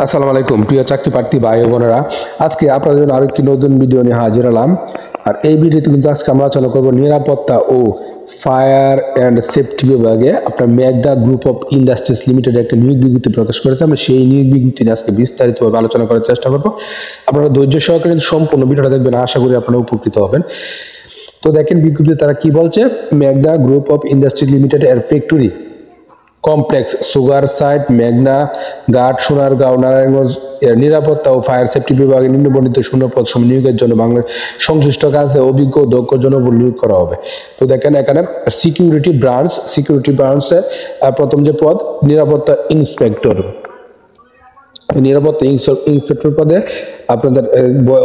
আসসালামু আলাইকুম প্রিয় চাকরি প্রার্থী ভাই ও বোনেরা, আজকে আপনাদের জন্য আরেকটি নতুন ভিডিও নিয়ে হাজির হলাম। আর এই ভিডিওতে কিন্তু আজকে আমরা আলোচনা করব নিরাপত্তা ও ফায়ার অ্যান্ড সেফটি বিভাগে আপনার ম্যাগডা গ্রুপ অফ ইন্ডাস্ট্রিজ লিমিটেড একটা নিয়োগ বিজ্ঞপ্তি প্রকাশ করেছে। আমরা সেই নিয়োগ বিজ্ঞপ্তি নিয়ে আজকে বিস্তারিতভাবে আলোচনা করার চেষ্টা করব। আপনারা ধৈর্য সহকারে সম্পূর্ণ ভিডিওটা দেখবেন, আশা করি আপনারা উপকৃত হবেন। তো দেখেন বিজ্ঞপ্তিতে তারা কি বলছে। ম্যাগডা গ্রুপ অফ ইন্ডাস্ট্রিজ লিমিটেড এর ফ্যাক্টরি কমপ্লেক্স, সুগার সাইট, মেঘনা ঘাট, সোনারগাঁও, নারায়ণগঞ্জ এর নিরাপত্তা ও ফায়ার সেফটি বিভাগে নিম্নবর্ণিত শূন্যপদ সম নিয়োগের জন্য বাংলার সংশ্লিষ্ট কাজে অভিজ্ঞ ও দক্ষ জনবল নিয়োগ করা হবে। তো দেখেন এখানে সিকিউরিটি ব্রাঞ্চে প্রথম যে পদ নিরাপত্তা ইন্সপেক্টর, ইন্সপেক্টর পদে আপনাদের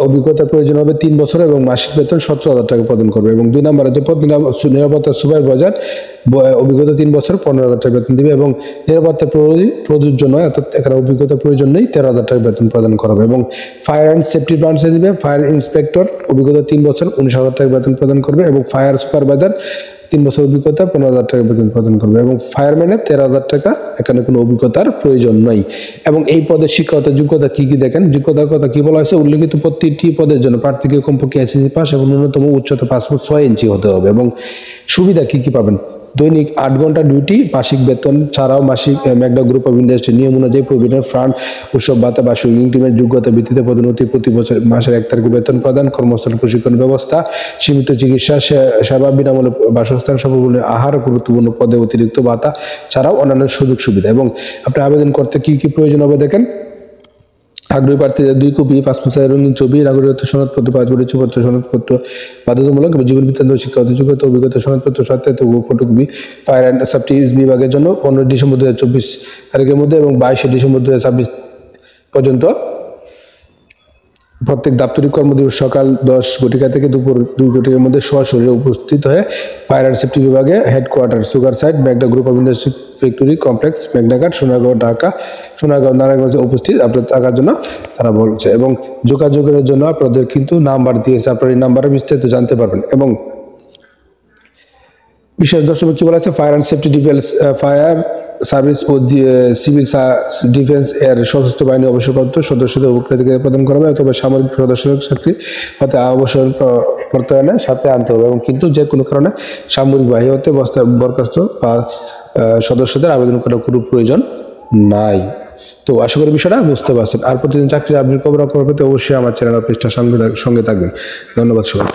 অভিজ্ঞতার প্রয়োজন হবে 3 বছর এবং মাসিক বেতন 17,000 টাকা প্রদান করবে। এবং 2 নম্বরে যে পদ নিরাপত্তা সুপারভাইজার, অভিজ্ঞতা 3 বছর 15,000 টাকা বেতন দিবে। এবং নিরাপত্তা প্রযোজ্য নয়, অর্থাৎ এখানে অভিজ্ঞতা প্রয়োজন নেই, 13,000 টাকা বেতন প্রদান করা হবে। এবং ফায়ার অ্যান্ড সেফটি ব্রাঞ্চে দিবে ফায়ার ইন্সপেক্টর, অভিজ্ঞতা 3 বছর 19,000 টাকা বেতন প্রদান করবে। এবং ফায়ার সুপারভাইজার 3 বছর অভিজ্ঞতা 15,000 টাকা বেতন প্রদান করবে। এবং ফায়ারম্যানের 13,000 টাকা, এখানে কোনো অভিজ্ঞতার প্রয়োজন নয়। এবং এই পদের শিক্ষাগত যোগ্যতা কি কি দেখেন, যোগ্যতার কথা কি বলা হয়েছে, উল্লেখিত প্রতিটি পদের জন্য প্রার্থীকে কমপক্ষে এসএসসি পাস এবং ন্যূনতম উচ্চতা 5 ফুট 6 ইঞ্চি হতে হবে। এবং সুবিধা কি কি পাবেন, দৈনিক 8 ঘন্টা ডিউটি, মাসিক বেতন ছাড়াও মাসিক ম্যাগডা গ্রুপ অফ ইন্ডাস্ট্রি নিয়ম অনুযায়ী প্রভিডেন্ট ফান্ড, উৎসব ভাতা, বার্ষিক ইনক্রিমেন্ট, যোগ্যতা ভিত্তিতে পদোন্নতি, প্রতি বছর মাসের 1 তারিখে বেতন প্রদান, কর্মস্থল প্রশিক্ষণ ব্যবস্থা, সীমিত চিকিৎসা সেবা, বিনামূল্যে বাসস্থান, সর্বমূল্যে আহার, গুরুত্বপূর্ণ পদে অতিরিক্ত ভাতা ছাড়াও অন্যান্য সুযোগ সুবিধা। এবং আপনি আবেদন করতে কি কি প্রয়োজন হবে দেখেন, আগ্রহী প্রার্থীদের 2 কপি পাসপোর্ট সাইজের রঙিন ছবি, নাগরিকত্ব সনদপত্র, পরিচয়পত্র সনদপত্র, বাধ্যতামূলক জীবন বৃত্তান্ত, শিক্ষাগত যোগ্যতা, অভিজ্ঞতা সনদপত্র, সত্যায়িত ফটোকপি। ফায়ার অ্যান্ড সেফটি বিভাগের জন্য 15 ডিসেম্বর 2024 তারিখের মধ্যে এবং 22 ডিসেম্বর 2026 পর্যন্ত প্রত্যেক দাপ্তরিক কর্মদিবস সকাল 10 ঘটিকা থেকে দুপুর 2 ঘটিকার মধ্যে সরাসরি উপস্থিত হয়ে ফায়ার অ্যান্ড সেফটি বিভাগে হেডকোয়ার্টার, সুগার সাইট, ম্যাগডা group of industry factory complex, মেঘনাঘাট, সোনারগাঁও, নারায়ণগঞ্জে উপস্থিত আপনার থাকার জন্য তারা বলছে। এবং যোগাযোগের জন্য আপনাদের কিন্তু নাম্বার দিয়েছে, আপনারা এই নাম্বারে বিস্তারিত জানতে পারবেন। এবং বিশেষ দর্শক কি বলা আছে, fire and safety defence, fire service ও সিভিল ডিফেন্স এর সশস্ত্র বাহিনী অবসরপ্রাপ্ত সদস্যদের অভিজ্ঞতা প্রদান করা হবে, অথবা সামরিক সদস্যদের চাকরি হতে অবসর প্রত্যয়নের সাথে আনতে হবে। এবং কিন্তু যে কোনো কারণে সামরিক বাহিনী হতে বরখাস্ত বা সদস্যদের আবেদন করার কোনো প্রয়োজন নাই। তো আশা করি বিষয়টা বুঝতে পারছেন। আর প্রতিদিন চাকরির আপডেট খবর পেতে অবশ্যই আমার চ্যানেল পেজটার সঙ্গে থাকবেন। ধন্যবাদ সবাই।